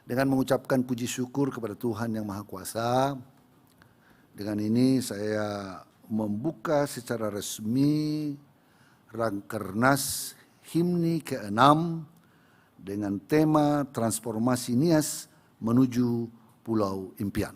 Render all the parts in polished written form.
Dengan mengucapkan puji syukur kepada Tuhan Yang Maha Kuasa, dengan ini saya membuka secara resmi Rakernas Himni ke-6 dengan tema Transformasi Nias menuju Pulau Impian.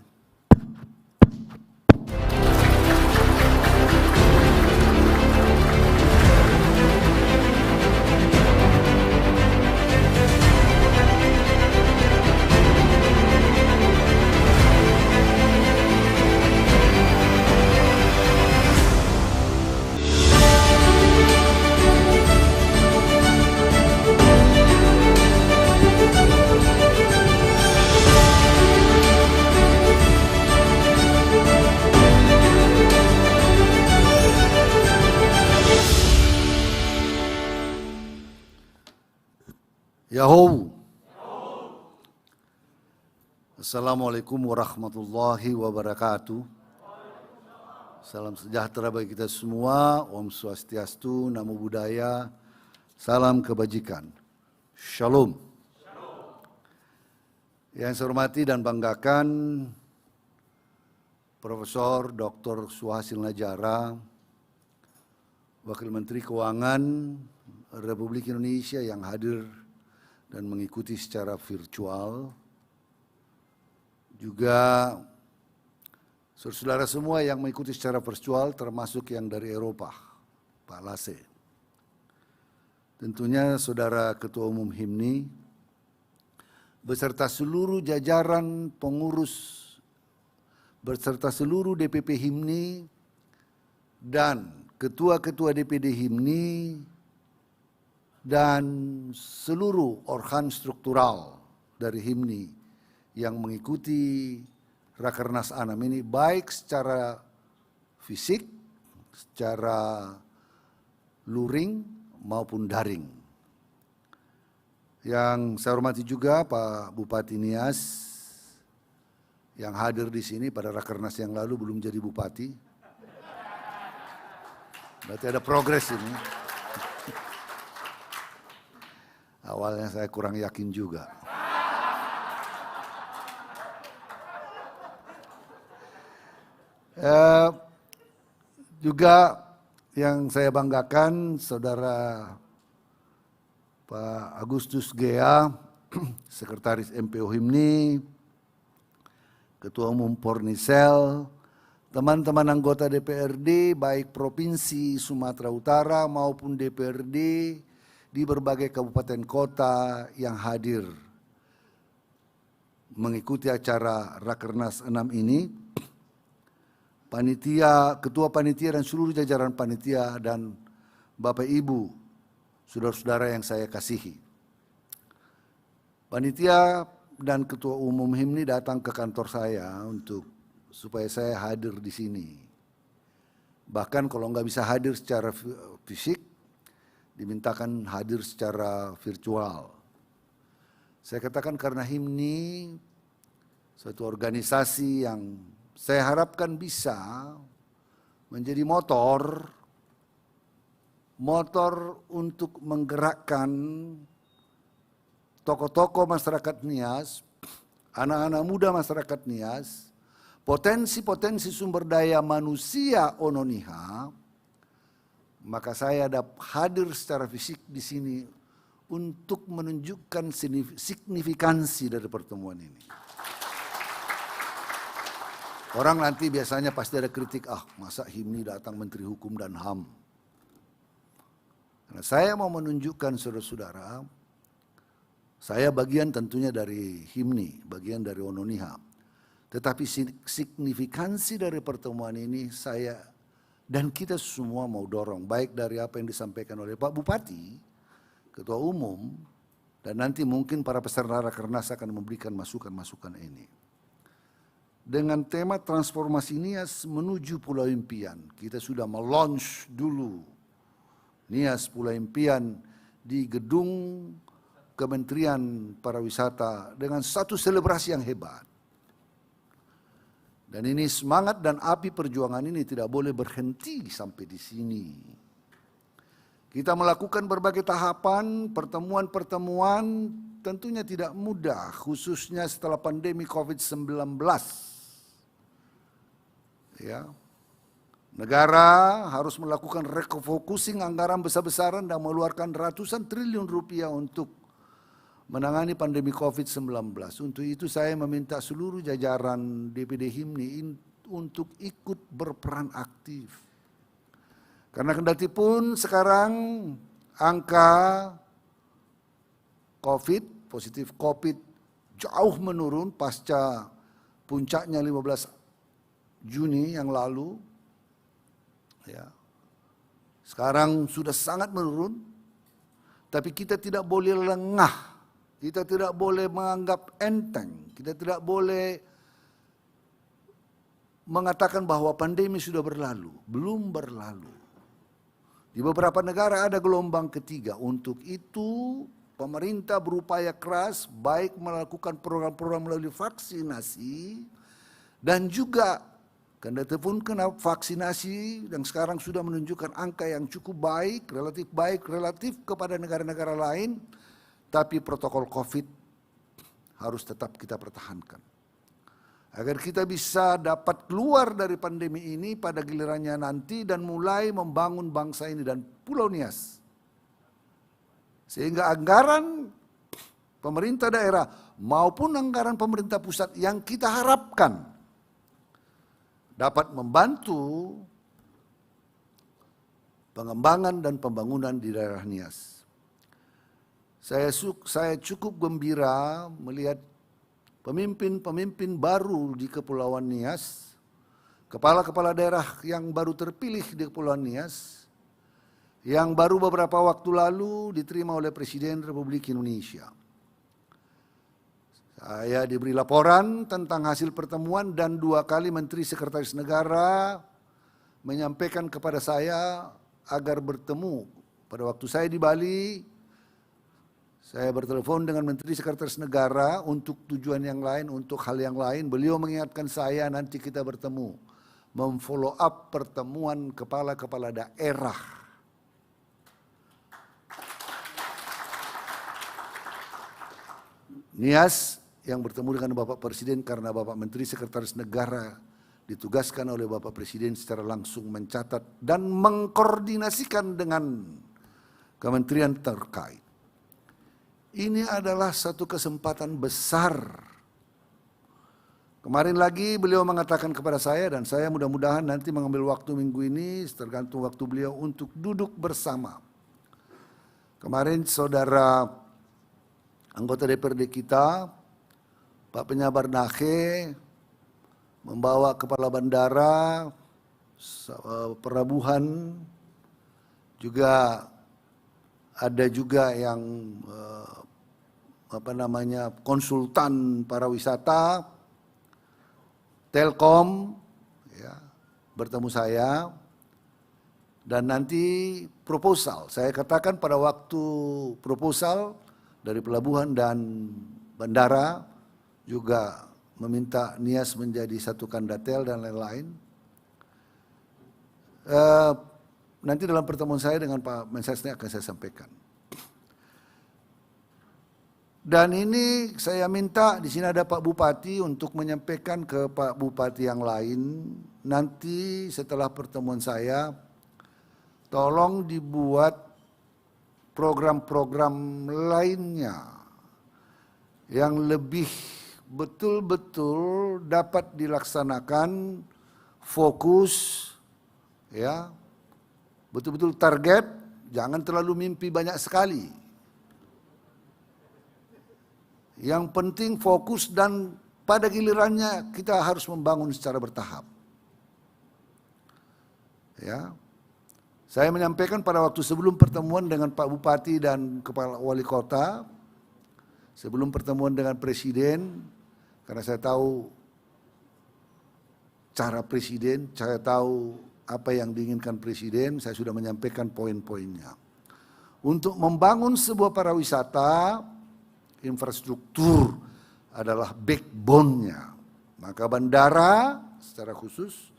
Yahoo. Assalamualaikum warahmatullahi wabarakatuh. Salam sejahtera bagi kita semua. Om Swastiastu, Namo Buddhaya, salam kebajikan. Shalom. Yang saya hormati dan banggakan Profesor Dr. Suhasil Najara, Wakil Menteri Keuangan Republik Indonesia yang hadir dan mengikuti secara virtual. Juga saudara-saudara semua yang mengikuti secara virtual termasuk yang dari Eropa, Pak Lase. Tentunya Saudara Ketua Umum HIMNI beserta seluruh jajaran pengurus, beserta seluruh DPP HIMNI dan ketua-ketua DPD HIMNI dan seluruh organ struktural dari HIMNI yang mengikuti Rakernas 6 ini baik secara fisik, secara luring maupun daring. Yang saya hormati juga Pak Bupati Nias yang hadir di sini pada Rakernas yang lalu belum jadi bupati. Berarti ada progres ini. Awalnya saya kurang yakin juga. Juga yang saya banggakan Saudara Pak Agustus Gea, Sekretaris MPO HIMNI, Ketua Umum Pornisel, teman-teman anggota DPRD baik Provinsi Sumatera Utara maupun DPRD di berbagai kabupaten kota yang hadir mengikuti acara Rakernas 6 ini, panitia, ketua panitia dan seluruh jajaran panitia dan Bapak Ibu, saudara-saudara yang saya kasihi. Panitia dan ketua umum HIMNI datang ke kantor saya supaya saya hadir di sini. Bahkan kalau nggak bisa hadir secara fisik, dimintakan hadir secara virtual. Saya katakan karena HIMNI suatu organisasi yang saya harapkan bisa menjadi motor untuk menggerakkan tokoh-tokoh masyarakat Nias, anak-anak muda masyarakat Nias, potensi-potensi sumber daya manusia Ononiha, maka saya hadir secara fisik di sini untuk menunjukkan signifikansi dari pertemuan ini. Orang nanti biasanya pasti ada kritik, masa HIMNI datang Menteri Hukum dan HAM. Karena saya mau menunjukkan saudara-saudara, saya bagian tentunya dari HIMNI, bagian dari Ononiha. Tetapi signifikansi dari pertemuan ini saya dan kita semua mau dorong, baik dari apa yang disampaikan oleh Pak Bupati, Ketua Umum, dan nanti mungkin para peserta Rakernas akan memberikan masukan-masukan ini. Dengan tema transformasi Nias menuju Pulau Impian, kita sudah meluncur dulu Nias Pulau Impian di gedung Kementerian Pariwisata dengan satu selebrasi yang hebat. Dan ini semangat dan api perjuangan ini tidak boleh berhenti sampai di sini. Kita melakukan berbagai tahapan, pertemuan-pertemuan tentunya tidak mudah, khususnya setelah pandemi COVID-19. Ya. Negara harus melakukan refocusing anggaran besar-besaran dan mengeluarkan ratusan triliun rupiah untuk menangani pandemi COVID-19. Untuk itu saya meminta seluruh jajaran DPD HIMNI untuk ikut berperan aktif. Karena kendati pun sekarang angka positif COVID jauh menurun pasca puncaknya 15 Juni yang lalu. Ya. Sekarang sudah sangat menurun, tapi kita tidak boleh lengah, kita tidak boleh menganggap enteng, kita tidak boleh mengatakan bahwa pandemi sudah berlalu, belum berlalu. Di beberapa negara ada gelombang ketiga. Untuk itu pemerintah berupaya keras baik melakukan program-program melalui vaksinasi dan juga kendati pun kena vaksinasi dan sekarang sudah menunjukkan angka yang cukup baik relatif kepada negara-negara lain, tapi protokol COVID harus tetap kita pertahankan. Agar kita bisa dapat keluar dari pandemi ini pada gilirannya nanti dan mulai membangun bangsa ini dan Pulau Nias. Sehingga anggaran pemerintah daerah maupun anggaran pemerintah pusat yang kita harapkan dapat membantu pengembangan dan pembangunan di daerah Nias. Saya cukup gembira melihat pemimpin-pemimpin baru di Kepulauan Nias, kepala-kepala daerah yang baru terpilih di Kepulauan Nias, yang baru beberapa waktu lalu diterima oleh Presiden Republik Indonesia. Saya diberi laporan tentang hasil pertemuan dan 2 kali Menteri Sekretaris Negara menyampaikan kepada saya agar bertemu. Pada waktu saya di Bali, saya bertelepon dengan Menteri Sekretaris Negara untuk tujuan yang lain, untuk hal yang lain. Beliau mengingatkan saya nanti kita bertemu, memfollow up pertemuan kepala-kepala daerah. Nias yang bertemu dengan Bapak Presiden karena Bapak Menteri Sekretaris Negara ditugaskan oleh Bapak Presiden secara langsung mencatat dan mengkoordinasikan dengan kementerian terkait. Ini adalah satu kesempatan besar. Kemarin lagi beliau mengatakan kepada saya dan saya mudah-mudahan nanti mengambil waktu minggu ini, tergantung waktu beliau untuk duduk bersama. Kemarin saudara anggota DPRD kita, Pak Penyabar Nahe, membawa kepala bandara, pelabuhan, juga ada juga yang konsultan para wisata, Telkom, ya, bertemu saya, dan nanti proposal. Saya katakan pada waktu proposal dari pelabuhan dan bandara juga meminta Nias menjadi satu kandatel dan lain-lain. Nanti dalam pertemuan saya dengan Pak Mensesnek akan saya sampaikan. Dan ini saya minta di sini ada Pak Bupati untuk menyampaikan ke Pak Bupati yang lain. Nanti setelah pertemuan saya, tolong dibuat program-program lainnya yang lebih betul-betul dapat dilaksanakan, fokus, ya, betul-betul target, jangan terlalu mimpi banyak sekali. Yang penting fokus dan pada gilirannya kita harus membangun secara bertahap. Ya. Saya menyampaikan pada waktu sebelum pertemuan dengan Pak Bupati dan Kepala Wali Kota, sebelum pertemuan dengan Presiden, karena saya tahu cara Presiden, saya tahu apa yang diinginkan Presiden, saya sudah menyampaikan poin-poinnya. Untuk membangun sebuah pariwisata, infrastruktur adalah backbone-nya. Maka bandara secara khusus,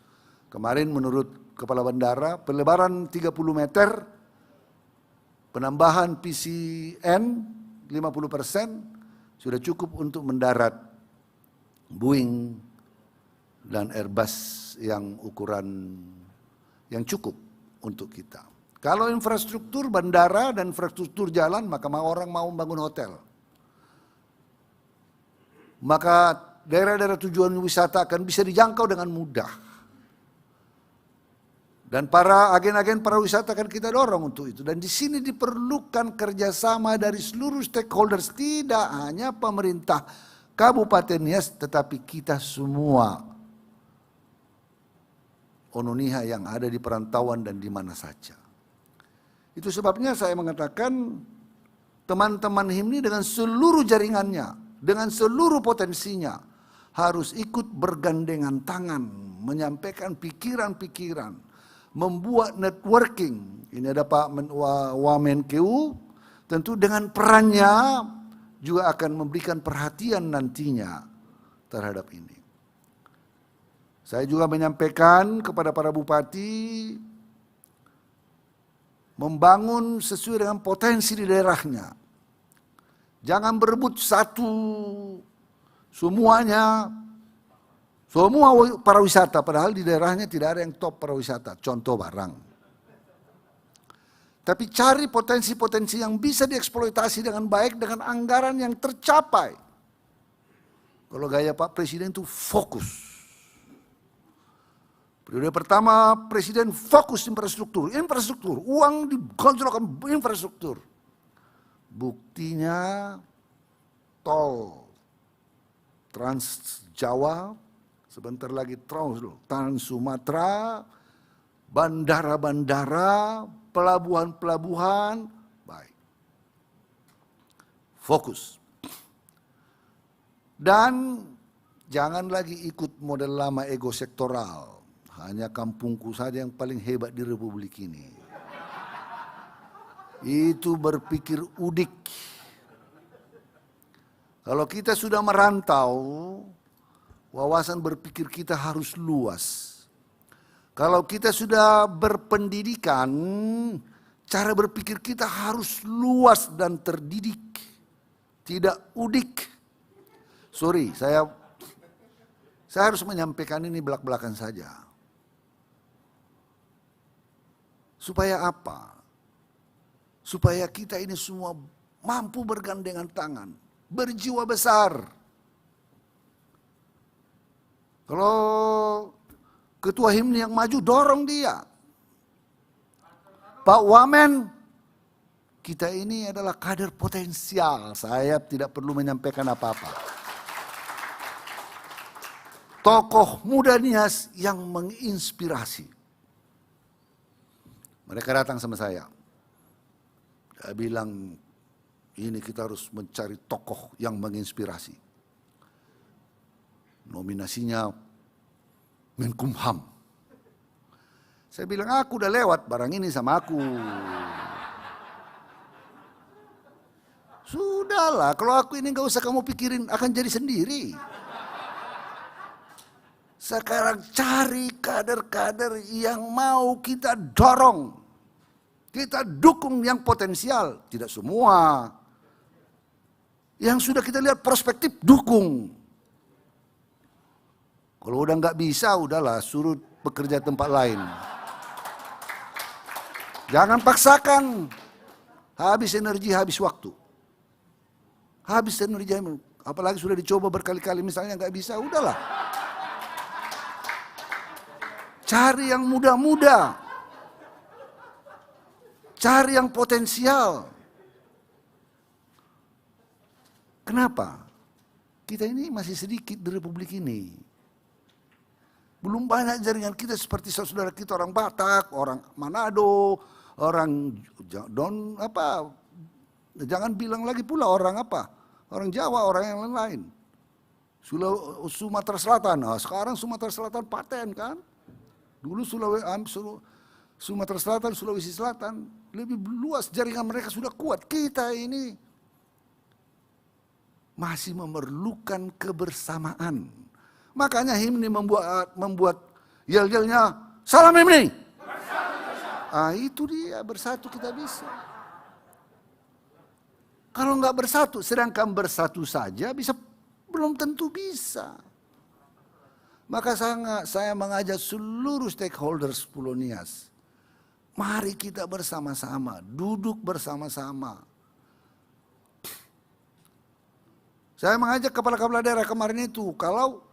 kemarin menurut Kepala Bandara, pelebaran 30 meter, penambahan PCN 50%, sudah cukup untuk mendarat Boeing dan Airbus yang ukuran yang cukup untuk kita. Kalau infrastruktur bandara dan infrastruktur jalan, maka orang mau membangun hotel. Maka daerah-daerah tujuan wisata akan bisa dijangkau dengan mudah. Dan para agen-agen pariwisata akan kita dorong untuk itu. Dan di sini diperlukan kerjasama dari seluruh stakeholders, tidak hanya pemerintah Kabupaten Nias, tetapi kita semua Ononiha yang ada di perantauan dan di mana saja. Itu sebabnya saya mengatakan teman-teman HIMNI dengan seluruh jaringannya, dengan seluruh potensinya, harus ikut bergandengan tangan, menyampaikan pikiran-pikiran, membuat networking. Ini ada Pak Wamenkeu, tentu dengan perannya juga akan memberikan perhatian nantinya terhadap ini. Saya juga menyampaikan kepada para bupati membangun sesuai dengan potensi di daerahnya. Jangan berebut satu semuanya, semua pariwisata, padahal di daerahnya tidak ada yang top pariwisata, contoh barang. Tapi cari potensi-potensi yang bisa dieksploitasi dengan baik dengan anggaran yang tercapai. Kalau gaya Pak Presiden itu fokus. Periode pertama Presiden fokus infrastruktur, uang digonjolkan infrastruktur. Buktinya tol Trans Jawa, sebentar lagi Trans Sumatera, bandara-bandara, pelabuhan-pelabuhan, baik. Fokus. Dan jangan lagi ikut model lama ego sektoral. Hanya kampungku saja yang paling hebat di Republik ini. Itu berpikir udik. Kalau kita sudah merantau, wawasan berpikir kita harus luas. Kalau kita sudah berpendidikan, cara berpikir kita harus luas dan terdidik. Tidak udik. Sorry, saya harus menyampaikan ini belak-belakan saja. Supaya apa? Supaya kita ini semua mampu bergandengan tangan, berjiwa besar. Kalau ketua HIMNI yang maju, dorong dia. Pak Wamen, kita ini adalah kader potensial. Saya tidak perlu menyampaikan apa-apa. Tokoh muda Nias yang menginspirasi. Mereka datang sama saya. Saya bilang, ini kita harus mencari tokoh yang menginspirasi. Nominasinya Menkumham. Saya bilang, aku udah lewat barang ini sama aku. Sudahlah, kalau aku ini gak usah kamu pikirin, akan jadi sendiri. Sekarang cari kader-kader yang mau kita dorong. Kita dukung yang potensial. Tidak semua. Yang sudah kita lihat perspektif, dukung. Kalau udah nggak bisa, udahlah suruh bekerja tempat lain. Jangan paksakan. Habis energi, habis waktu. Habis energi, apalagi sudah dicoba berkali-kali, misalnya nggak bisa, udahlah. Cari yang muda-muda. Cari yang potensial. Kenapa? Kita ini masih sedikit di Republik ini. Belum banyak jaringan kita seperti saudara kita orang Batak, orang Manado, orang jangan bilang lagi pula orang orang Jawa, orang yang lain. Sumatera Selatan, nah sekarang Sumatera Selatan paten kan? Dulu Sumatera Selatan, Sulawesi Selatan, lebih luas jaringan mereka sudah kuat. Kita ini masih memerlukan kebersamaan. Makanya HIMNI membuat yel-yelnya, salam HIMNI. Ah itu dia, bersatu kita bisa. Kalau nggak bersatu, sedangkan bersatu saja belum tentu bisa. Maka saya mengajak seluruh stakeholders Pulau Nias, mari kita bersama-sama, duduk bersama-sama. Saya mengajak kepala-kepala daerah kemarin itu, kalau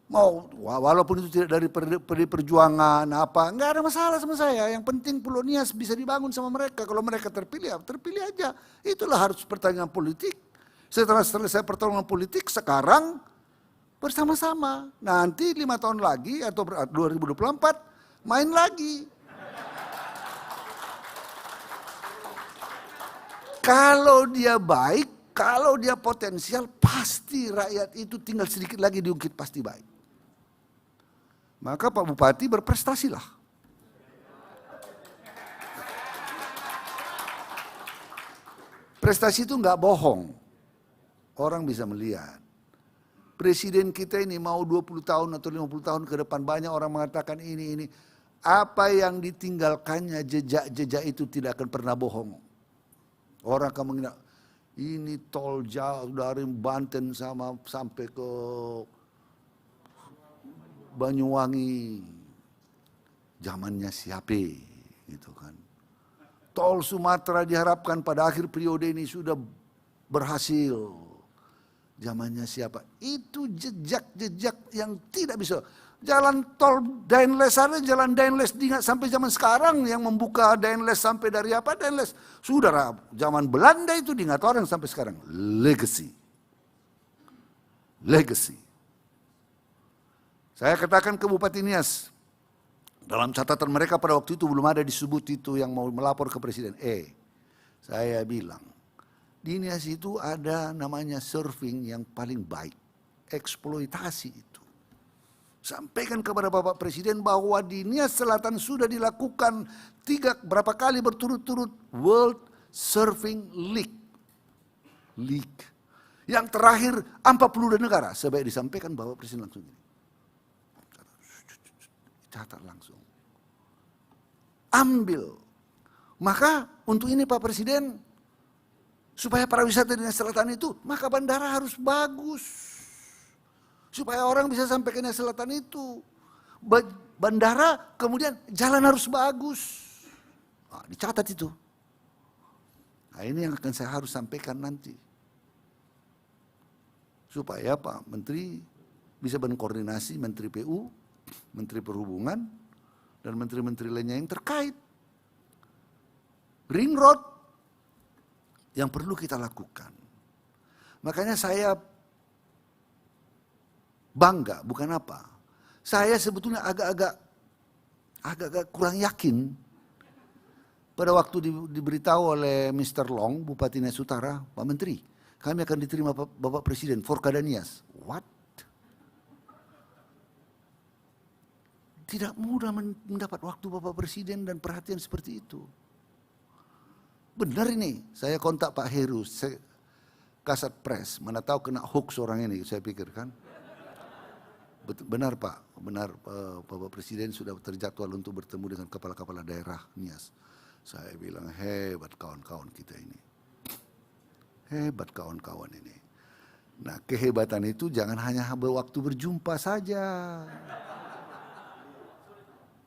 mau, walaupun itu tidak dari perjuangan apa, nggak ada masalah sama saya. Yang penting Pulau Nias bisa dibangun sama mereka. Kalau mereka terpilih, terpilih aja. Itulah harus pertanyaan politik. Setelah selesai pertarungan politik, sekarang bersama-sama. Nanti 5 tahun lagi atau 2024 main lagi. Kalau dia baik, kalau dia potensial, pasti rakyat itu tinggal sedikit lagi diungkit pasti baik. Maka Pak Bupati berprestasilah. Prestasi itu nggak bohong. Orang bisa melihat. Presiden kita ini mau 20 tahun atau 50 tahun ke depan, banyak orang mengatakan ini. Apa yang ditinggalkannya, jejak-jejak itu tidak akan pernah bohong. Orang akan mengira, ini tol jauh dari Banten sampai ke Banyuwangi. Zamannya siapa gitu kan. Tol Sumatera diharapkan pada akhir periode ini sudah berhasil. Zamannya siapa? Itu jejak-jejak yang tidak bisa. Jalan tol Daenles ada, jalan Daenles diingat sampai zaman sekarang, yang membuka Daenles sampai dari apa Daenles. Saudara, zaman Belanda itu diingat orang sampai sekarang. Legacy. Legacy. Saya katakan ke Bupati Nias, dalam catatan mereka pada waktu itu belum ada disebut itu yang mau melapor ke Presiden. Saya bilang, di Nias itu ada namanya surfing yang paling baik. Eksploitasi itu. Sampaikan kepada Bapak Presiden bahwa di Nias Selatan sudah dilakukan berapa kali berturut-turut World Surfing League. Yang terakhir 42 negara. Sebaik disampaikan Bapak Presiden langsung ini. Catat langsung. Ambil. Maka untuk ini Pak Presiden, supaya pariwisata di Nias Selatan itu, maka bandara harus bagus. Supaya orang bisa sampai ke Nias Selatan itu. Bandara, kemudian jalan harus bagus. Nah, dicatat itu. Nah, ini yang akan saya harus sampaikan nanti. Supaya Pak Menteri bisa berkoordinasi, Menteri PU, Menteri Perhubungan, dan menteri-menteri lainnya yang terkait. Ring road yang perlu kita lakukan. Makanya saya bangga, bukan apa. Saya sebetulnya agak-agak kurang yakin pada waktu diberitahu oleh Mr. Long, Bupati Nias Utara, Pak Menteri, kami akan diterima Bapak Presiden, Forkada Nias. What? Tidak mudah mendapat waktu Bapak Presiden dan perhatian seperti itu. Benar ini, saya kontak Pak Heru, Kasat Pres, mana tahu kena hoax orang ini, saya pikir kan. Benar Pak, benar Bapak Presiden sudah terjadwal untuk bertemu dengan kepala-kepala daerah Nias. Saya bilang hebat kawan-kawan kita ini. Hebat kawan-kawan ini. Nah, kehebatan itu jangan hanya waktu berjumpa saja.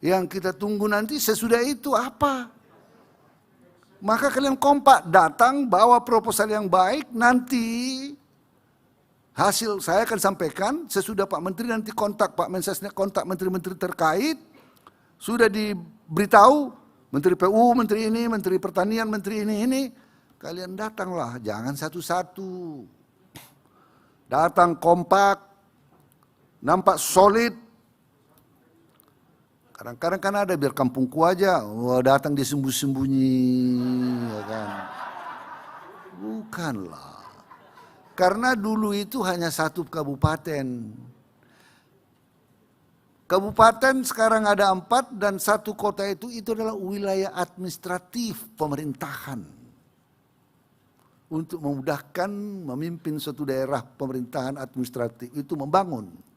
Yang kita tunggu nanti sesudah itu apa? Maka kalian kompak, datang bawa proposal yang baik, nanti hasil saya akan sampaikan sesudah Pak Menteri nanti kontak Pak Mensesnek, kontak menteri-menteri terkait, sudah diberitahu Menteri PU, Menteri ini, Menteri Pertanian, Menteri ini, kalian datanglah, jangan satu-satu. Datang kompak, nampak solid. Kadang-kadang kan ada biar kampungku aja, datang dia sembunyi-sembunyi, ya kan. Bukanlah. Karena dulu itu hanya satu kabupaten. Kabupaten sekarang ada 4 dan satu kota itu adalah wilayah administratif pemerintahan. Untuk memudahkan memimpin suatu daerah pemerintahan administratif itu membangun.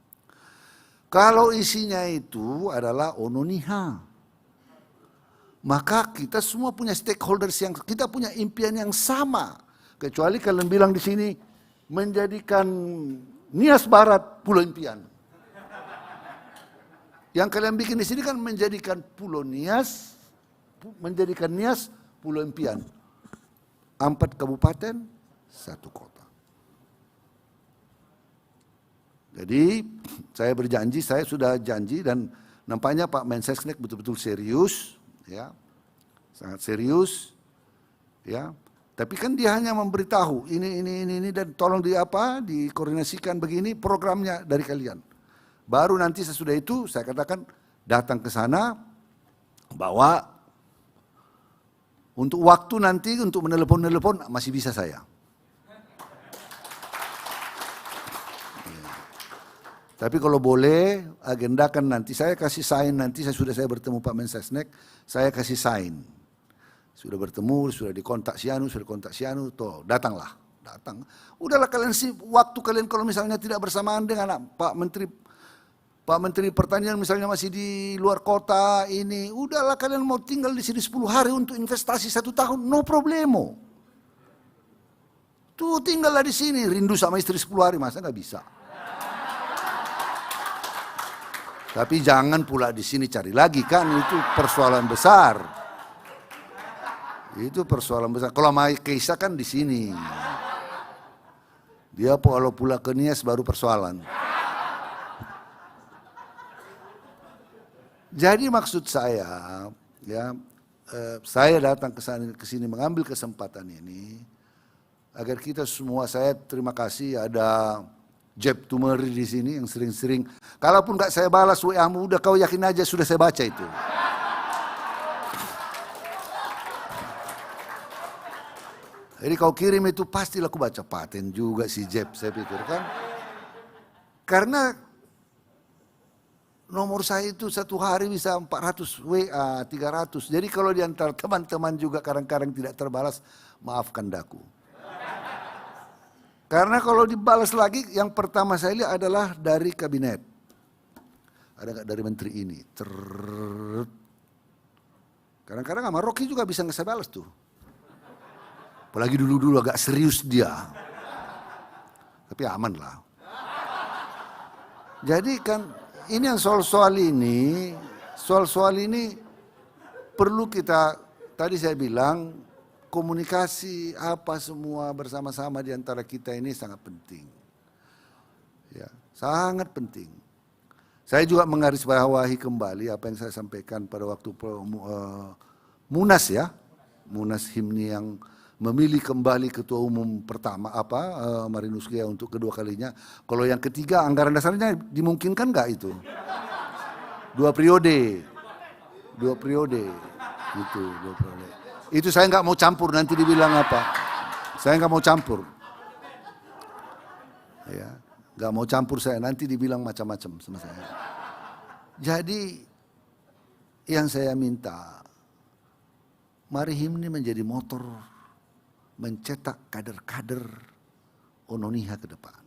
Kalau isinya itu adalah ononiha. Maka kita semua punya stakeholders yang kita punya impian yang sama. Kecuali kalian bilang di sini menjadikan Nias Barat Pulau Impian. Yang kalian bikin di sini kan menjadikan Pulau Nias, menjadikan Nias Pulau Impian. 4 kabupaten, 1 kota. Jadi saya berjanji, saya sudah janji dan nampaknya Pak Mensesnek betul-betul serius, ya, sangat serius, ya. Tapi kan dia hanya memberitahu ini dan tolong dikoordinasikan begini programnya dari kalian. Baru nanti sesudah itu saya katakan datang ke sana, bawa untuk waktu nanti untuk menelepon masih bisa saya. Tapi kalau boleh agendakan nanti saya kasih sign nanti saya bertemu Pak Mensesnek, saya kasih sign. Sudah bertemu, sudah dikontak Sianu, toh datanglah, datang. Udahlah kalian sih waktu kalian kalau misalnya tidak bersamaan dengan Pak Menteri Pertanian misalnya masih di luar kota ini, udahlah kalian mau tinggal di sini 10 hari untuk investasi 1 tahun, no problemo. Tuh tinggallah di sini, rindu sama istri 10 hari, masa nggak bisa? Tapi jangan pula di sini cari lagi kan, itu persoalan besar. Itu persoalan besar. Kalau Mai Keisa kan di sini. Dia kalau pula ke Nias baru persoalan. Jadi maksud saya, ya, saya datang ke sini mengambil kesempatan ini agar kita semua, saya terima kasih ada Jeb Tumeri di sini yang sering-sering, kalaupun nggak saya balas WA-mu, udah kau yakin aja sudah saya baca itu. Jadi kau kirim itu pastilah aku baca, paten juga si Jeb, saya pikir kan. Karena nomor saya itu 1 hari bisa 400 WA, 300. Jadi kalau diantar teman-teman juga kadang-kadang tidak terbalas, maafkan daku. Karena kalau dibalas lagi, yang pertama saya lihat adalah dari kabinet. Ada nggak dari menteri ini? Kadang-kadang sama Rocky juga bisa nggak saya balas tuh. Apalagi dulu-dulu agak serius dia. Tapi aman lah. Jadi kan ini yang soal-soal ini perlu kita, tadi saya bilang komunikasi apa semua bersama-sama di antara kita ini sangat penting. Ya, sangat penting. Saya juga menggarisbawahi kembali apa yang saya sampaikan pada waktu Munas ya. Munas Himni yang memilih kembali ketua umum pertama Marinus Gea untuk kedua kalinya. Kalau yang ketiga anggaran dasarnya dimungkinkan nggak itu? 2 periode. Itu 2 periode. Itu saya nggak mau campur, nanti dibilang apa? Saya nggak mau campur. Ya, nggak mau campur saya, nanti dibilang macam-macam sama saya. Jadi yang saya minta, mari Himni menjadi motor mencetak kader-kader Ononiha ke depan.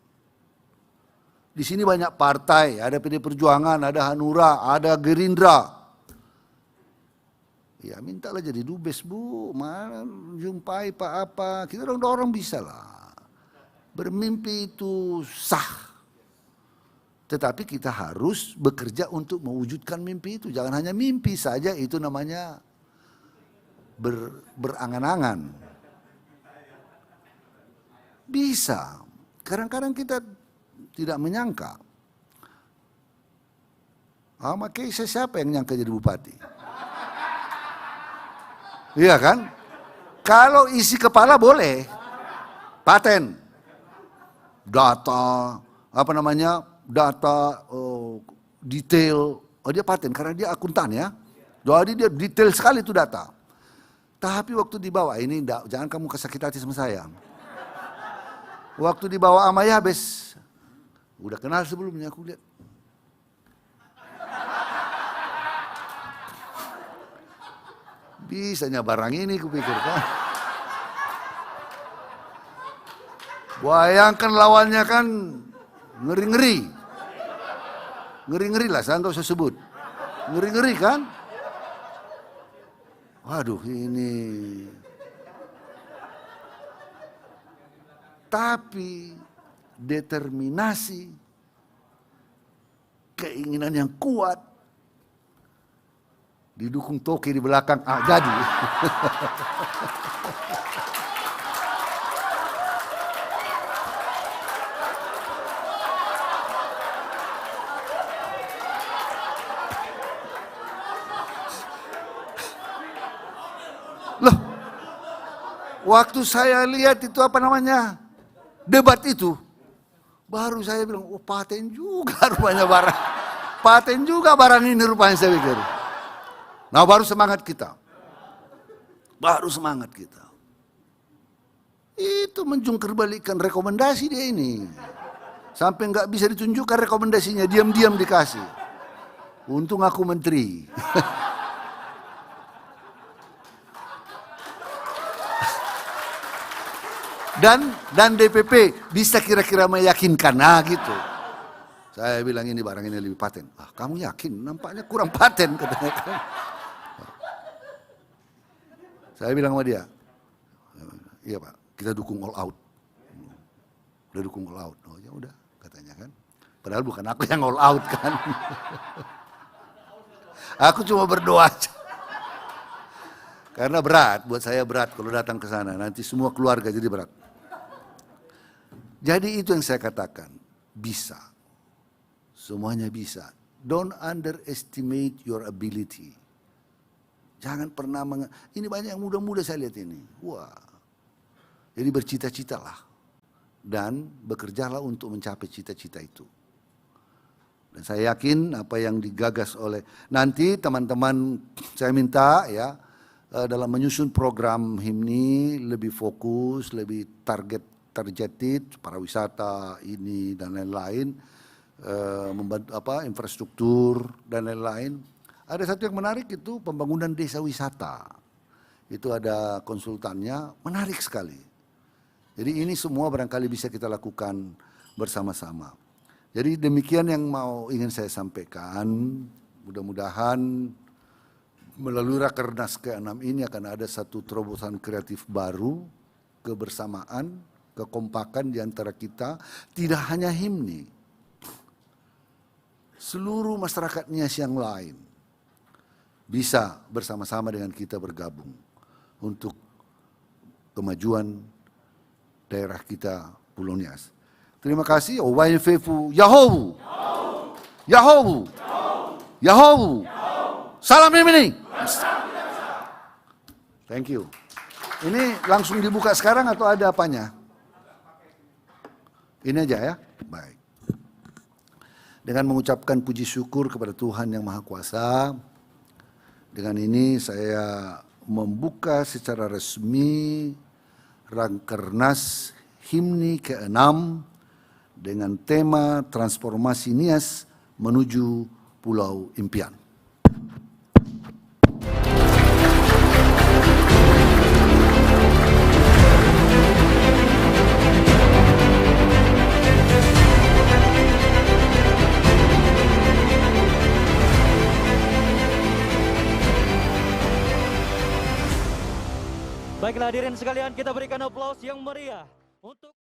Di sini banyak partai, ada PD Perjuangan, ada Hanura, ada Gerindra. Ya mintalah jadi dubes Bu, mana jumpai Pak apa, kita orang bisa lah. Bermimpi itu sah. Tetapi kita harus bekerja untuk mewujudkan mimpi itu. Jangan hanya mimpi saja, itu namanya berangan-angan. Bisa. Kadang-kadang kita tidak menyangka. Makanya siapa yang nyangka jadi bupati? Iya kan? Kalau isi kepala boleh. Paten. Data, data detail. Oh dia paten karena dia akuntan ya. Jadi dia detail sekali itu data. Tapi waktu dibawa ini jangan kamu kesakit hati sama saya. Waktu dibawa sama Yabes, udah kenal sebelumnya aku lihat. Bisanya barang ini kupikir kan. Bayangkan lawannya kan ngeri-ngeri. Ngeri-ngeri lah, saya nggak usah sebut. Ngeri-ngeri kan. Waduh ini. tapi determinasi, keinginan yang kuat, didukung toke di belakang, jadi. Loh, waktu saya lihat itu debat itu, baru saya bilang, oh paten juga rupanya barang. Paten juga barang ini rupanya saya pikir. Nah baru semangat kita. Baru semangat kita. Itu menjungkirbalikkan rekomendasi dia ini. Sampai nggak bisa ditunjukkan rekomendasinya, diam-diam dikasih. Untung aku menteri. Dan DPP bisa kira-kira meyakinkan, nah gitu. Saya bilang ini barang ini lebih paten. Ah, kamu yakin? Nampaknya kurang paten katanya. Saya bilang sama dia, iya Pak, kita dukung all out. Udah dukung all out. Oh ya udah katanya kan. Padahal bukan aku yang all out kan. Aku cuma berdoa aja. Karena berat, buat saya berat kalau datang ke sana. Nanti semua keluarga jadi berat. Jadi itu yang saya katakan, bisa. Semuanya bisa. Don't underestimate your ability. Jangan pernah, ini banyak yang muda-muda saya lihat ini. Wah. Jadi bercita-citalah. Dan bekerjalah untuk mencapai cita-cita itu. Dan saya yakin apa yang digagas oleh, nanti teman-teman saya minta ya, dalam menyusun program HIMNI lebih fokus, lebih targeted pariwisata ini dan lain-lain, membantu infrastruktur dan lain-lain. Ada satu yang menarik itu pembangunan desa wisata. Itu ada konsultannya, menarik sekali. Jadi ini semua barangkali bisa kita lakukan bersama-sama. Jadi demikian yang ingin saya sampaikan. Mudah-mudahan melalui Rakernas ke-6 ini akan ada satu terobosan kreatif baru, kebersamaan, kekompakan di antara kita, tidak hanya HIMNI, seluruh masyarakat Nias yang lain bisa bersama-sama dengan kita bergabung untuk kemajuan daerah kita Pulau Nias. Terima kasih. Waifufu Yahowu, Yahowu, Yahowu. Salam HIMNI. Thank you. Ini langsung dibuka sekarang atau ada apanya? Ini aja ya, baik. Dengan mengucapkan puji syukur kepada Tuhan Yang Maha Kuasa, dengan ini saya membuka secara resmi Rakernas HIMNI ke-6 dengan tema Transformasi Nias menuju Pulau Impian. Baiklah hadirin sekalian, kita berikan aplaus yang meriah untuk